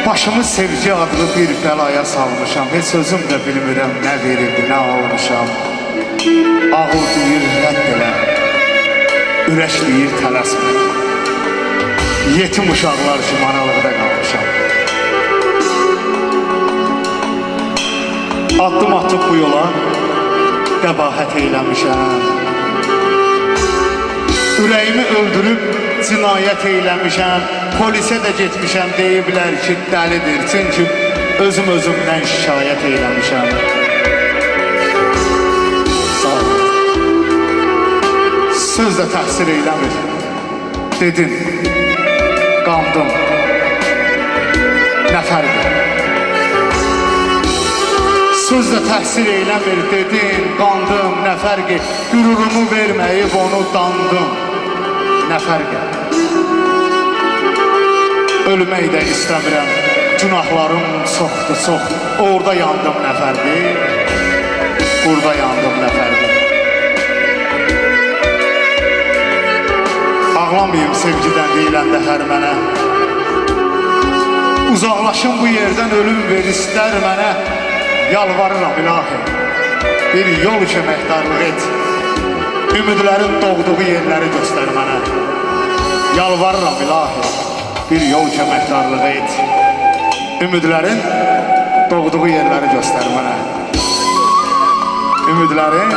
Başımı sevgi adlı bir bəlaya salmışam. Heç özüm də bilmirəm nə verib, nə almışam. Ağıl deyir rədd elə, ürək deyir tələsmə. Yetim uşaqlar kimi aralıqda qalmışam. Addım atıb bu yola qəbahət eyləmişəm. Ürəyimi öldürüb cinayət eyləmişəm. Polisə də getmişəm, deyiblər ki, dəlidir. Çünki özümdən şikayət eyləmişəm. Sağ ol. Söz də təhsir eyləmir. Dedin, qandım. Nə fərqdir? Söz də təhsir eyləmir. Dedin, qandım. Nə fərqdir? Qürurumu verməyib onu dandım. Nə fərqdir? Ölmək də istəmirəm, günahlarım çoxdur, çox. Orada yandım nə fərqdir, burada yandım nə fərqdir. Ağlamayım sevgidən deyiləndə hər mənə. Uzaqlaşın bu yerdən, ölüm ver istər mənə. Yalvarıram ilahi, bir yol köməkdarlıq et. Ümidlərin doğduğu yerləri göstər mənə. Yalvarıram ilahi, bir yol köməkdarlığı et. Ümidlərin doğduğu yerləri göstər mənə. Ümidlərin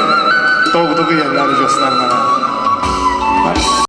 doğduğu yerləri göstər mənə.